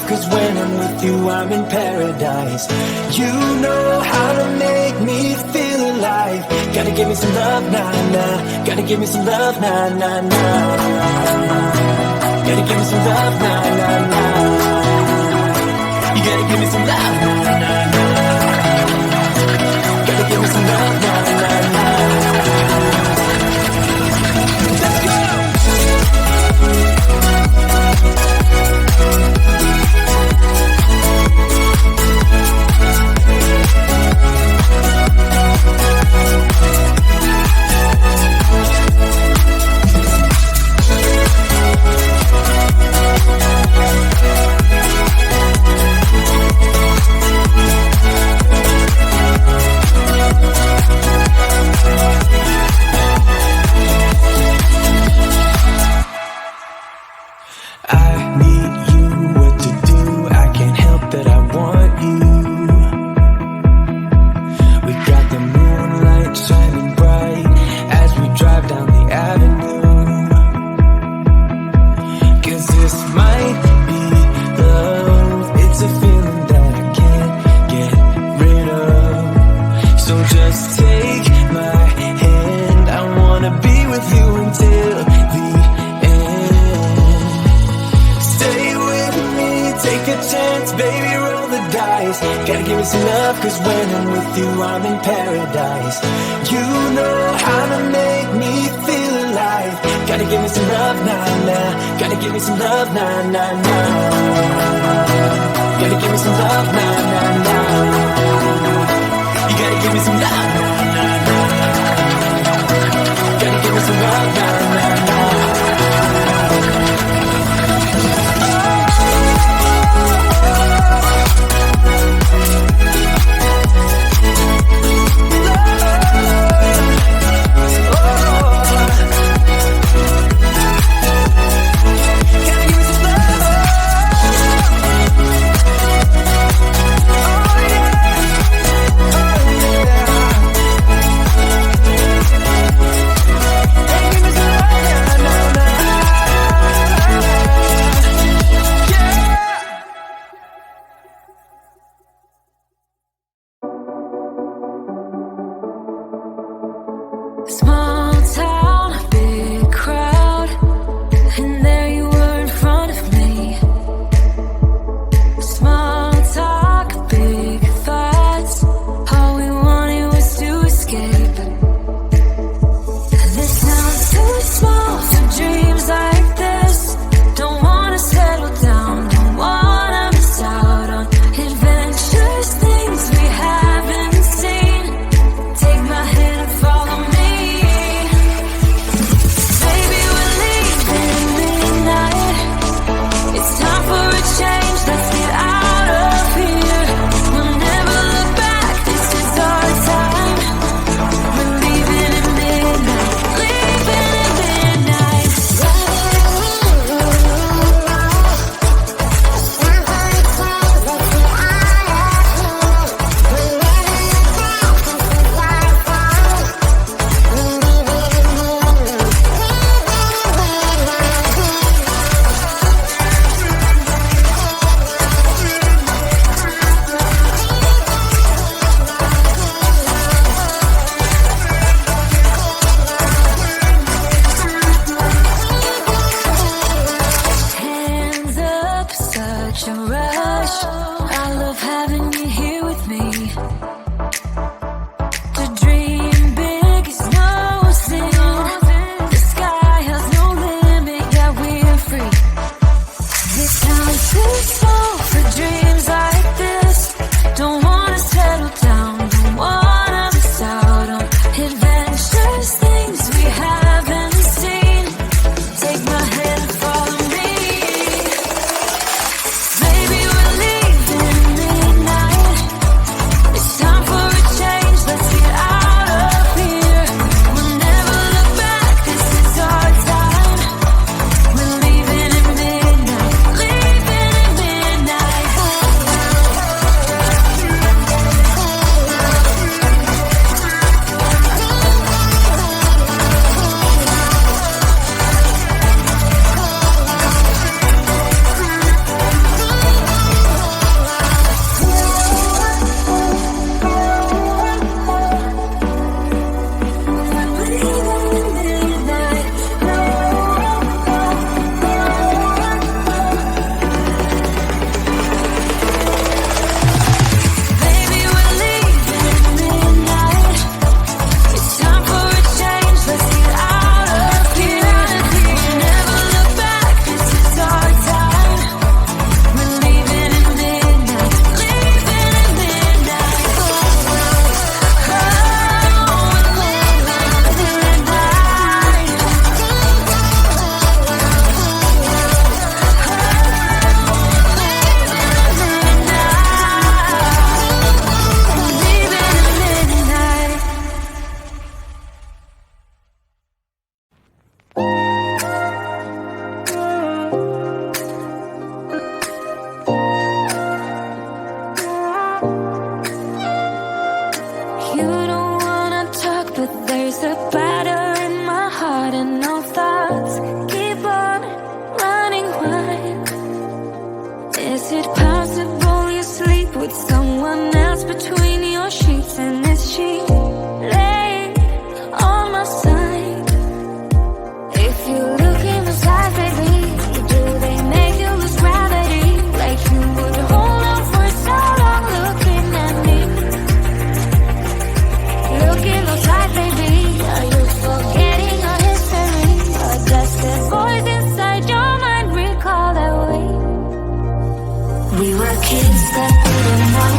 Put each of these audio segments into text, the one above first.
cause when I'm with you I'm in paradise. You know how to make me feel alive. Gotta give me some love, nah, nah. Gotta give me some love, nah, nah, nah. Gotta give me some love, nah, nah, nah. You gotta give me some love, nah, nah, nah. Gotta give me some love, nah, nah, nah. Let's go! Baby, we're leaving midnight. possible you sleep with someone else between your sheets? And is she laying on my side? If you look in the eyes, baby, do they make you lose gravity? Like you would hold on for so long looking at me. Look in those eyes, baby, are you forgetting our history? Or does that voice inside your mind recall that way? We were kids that didn't know,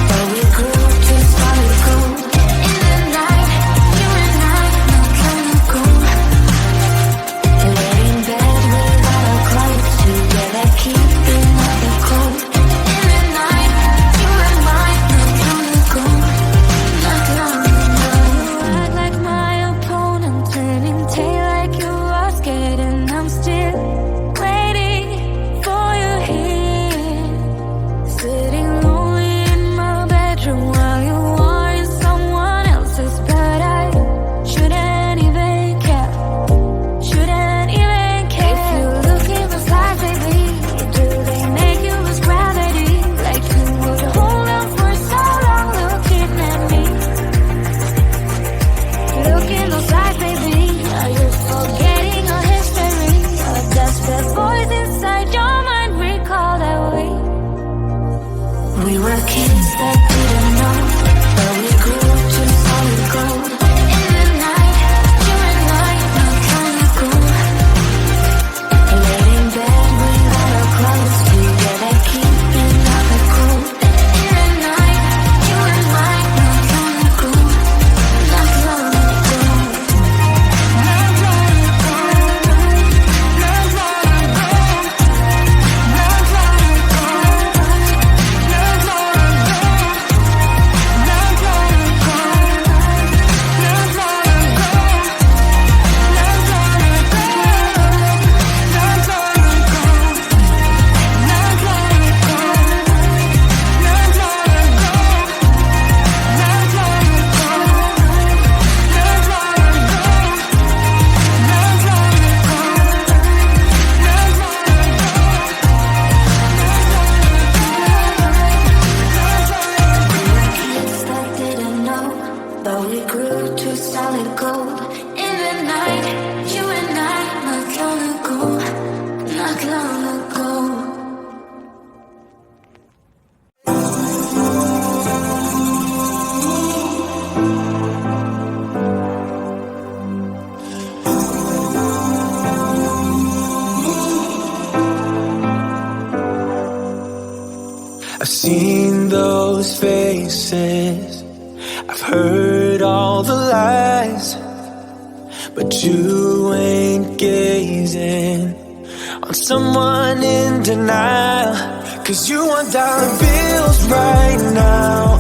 but we grew to solid gold. In the night, you and I, not long ago, lay in bed without our clothes, together keeping up the cold. In the night, you and I, not long ago, not long ago. You act like my opponent, turning tail like you are scared, and I'm still waiting for you here. Sitting lonely in my bedroom while you are in someone else's, but I shouldn't even care. Shouldn't even care. If you look in those eyes, baby, do they make you lose gravity? Like you would hold on for so long looking at me. Look in those eyes, baby, are you forgetting our history? Or does that voice inside your mind recall that way? We were kids that didn't know, but we grew to solid gold. In the night, you and I, not long ago, laid in bed without our clothes, together keeping up the cold. In the night, you and I, not long ago, not long ago, not long ago, not long ago, not long ago, not long Kids that didn't know, but we grew to solid gold. In the night, you and I, not long ago, not long ago. I've seen those faces, I've heard all the lies, but you ain't gazing on someone in denial. 'Cause you want dollar bills right now,